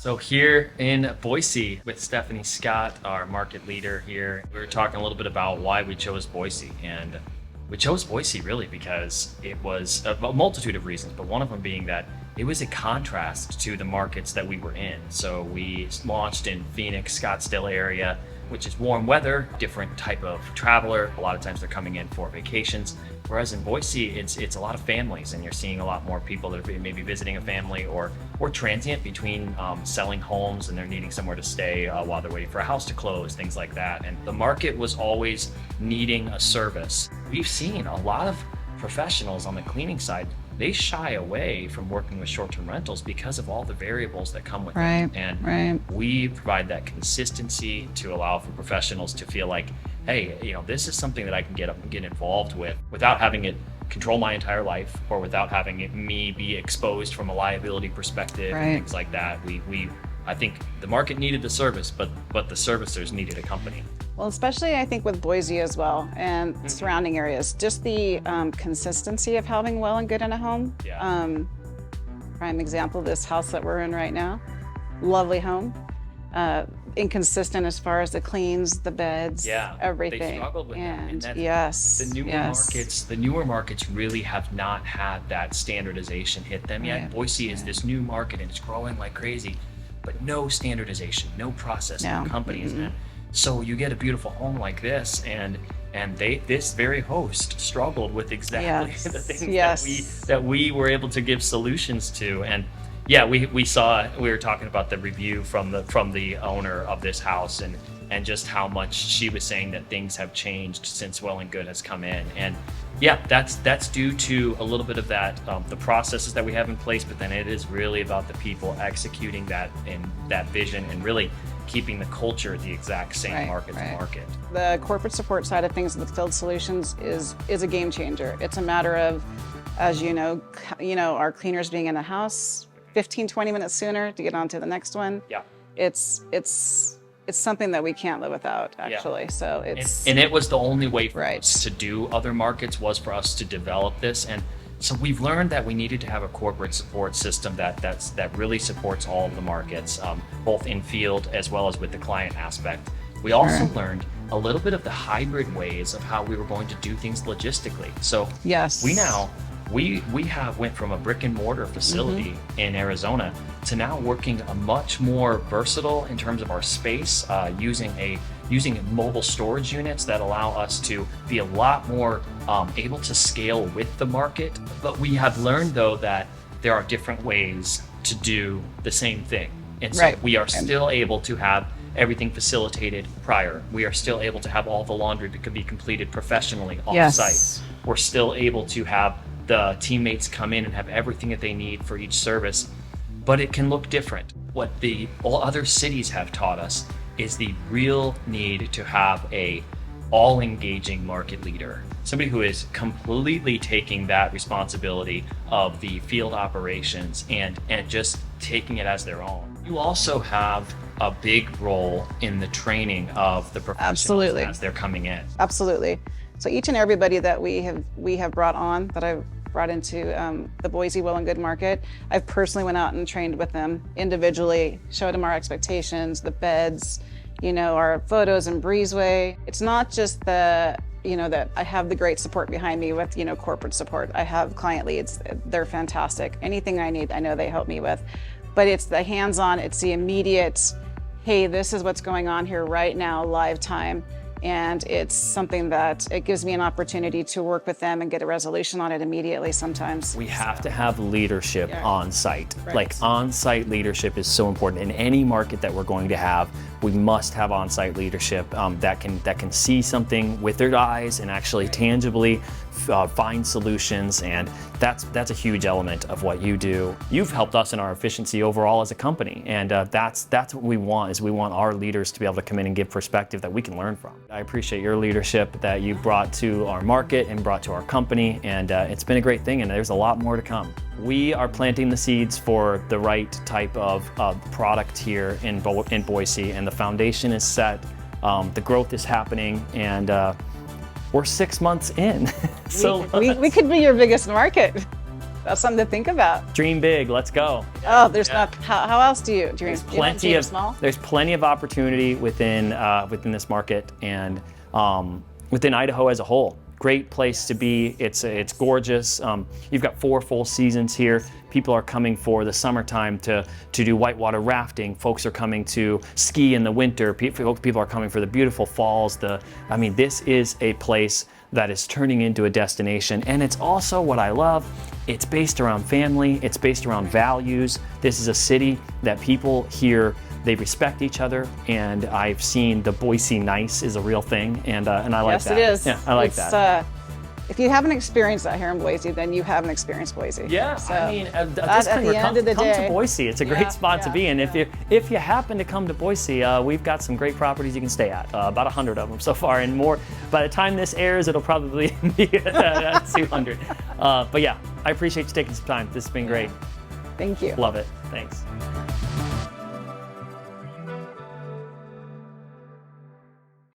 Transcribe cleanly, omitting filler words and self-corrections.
So here in Boise with Stephanie Scott, our market leader here, we were talking a little bit about why we chose Boise. And we chose Boise really because it was a multitude of reasons, but one of them being that it was a contrast to the markets that we were in. So we launched in Phoenix, Scottsdale area, which is warm weather, different type of traveler. A lot of times they're coming in for vacations. Whereas in Boise, it's a lot of families, and you're seeing a lot more people that are maybe visiting a family or transient between selling homes, and they're needing somewhere to stay while they're waiting for a house to close, things like that. And the market was always needing a service. We've seen a lot of professionals on the cleaning side, they shy away from working with short-term rentals because of all the variables that come with it. And we provide that consistency to allow for professionals to feel like, hey, this is something that I can get involved with without having it control my entire life, or without having me be exposed from a liability perspective and things like that. I think the market needed the service, but the servicers needed a company. Well, especially I think with Boise as well and surrounding areas, just the consistency of having well and good in a home. Prime example, this house that we're in right now, lovely home. Inconsistent as far as the cleans, the beds, everything. They struggled with that. And the newer markets really have not had that standardization hit them yet. Boise is this new market and it's growing like crazy, but no standardization, no process, no companies. And so you get a beautiful home like this, and this very host struggled with exactly the things that we were able to give solutions to. And we were talking about the review from the owner of this house, and just how much she was saying that things have changed since Well and Good has come in. And that's due to a little bit of that, the processes that we have in place, but then it is really about the people executing that and that vision, and really keeping the culture the exact same market to market. The corporate support side of things with Field Solutions is a game changer. It's a matter of, as you know, our cleaners being in the house 15-20 minutes sooner to get on to the next one. It's something that we can't live without, actually. So and it was the only way for us to do other markets, was for us to develop this. And so we've learned that we needed to have a corporate support system that really supports all of the markets, both in field as well as with the client aspect. We also learned a little bit of the hybrid ways of how we were going to do things logistically. So we have went from a brick and mortar facility in Arizona to now working a much more versatile in terms of our space, using mobile storage units that allow us to be a lot more able to scale with the market. But we have learned, though, that there are different ways to do the same thing. And so we are still able to have everything facilitated prior. We are still able to have all the laundry that could be completed professionally on site. We're still able to have the teammates come in and have everything that they need for each service, but it can look different. What all other cities have taught us is the real need to have a all-engaging market leader, somebody who is completely taking that responsibility of the field operations and just taking it as their own. You also have a big role in the training of the professionals as they're coming in. Absolutely. So each and everybody that we have brought on, that I've brought into the Boise Well and Good market, I've personally went out and trained with them individually, showed them our expectations, the beds, our photos and breezeway. It's not just that I have the great support behind me with, corporate support. I have client leads. They're fantastic. Anything I need, I know they help me with. But it's the hands-on, it's the immediate, hey, this is what's going on here right now, live time. And it's something that it gives me an opportunity to work with them and get a resolution on it immediately sometimes. We have to have leadership on site. Like on-site leadership is so important. In any market that we're going to have, we must have on-site leadership that can see something with their eyes and actually tangibly find solutions, and that's a huge element of what you do. You've helped us in our efficiency overall as a company, and that's what we want. Is we want our leaders to be able to come in and give perspective that we can learn from. I appreciate your leadership that you brought to our market and brought to our company, and it's been a great thing, and there's a lot more to come. We are planting the seeds for the right type of product here in Boise, and the foundation is set. The growth is happening, and we're 6 months in. So we could be your biggest market. That's something to think about. Dream big. Let's go. Oh, there's not. How else do you dream? There's Do you want to plenty dream of small? there's plenty of opportunity within this market and within Idaho as a whole. Great place to be. It's gorgeous. You've got 4 full seasons here. People are coming for the summertime to do whitewater rafting. Folks are coming to ski in the winter. People are coming for the beautiful falls. This is a place that is turning into a destination. And it's also what I love. It's based around family. It's based around values. This is a city that people here, they respect each other, and I've seen the Boise nice is a real thing, and I like that. Yes, it is. Yeah, I like that. If you haven't experienced that here in Boise, then you haven't experienced Boise. Yeah, So, at at this the point, end of the come day- to Boise. It's a Yeah, great spot to yeah, be in. yeah. If you happen to come to Boise, we've got some great properties you can stay at. About 100 of them so far, and more. By the time this airs, it'll probably be at 200. But yeah, I appreciate you taking some time. This has been great. Thank you. Love it. Thanks.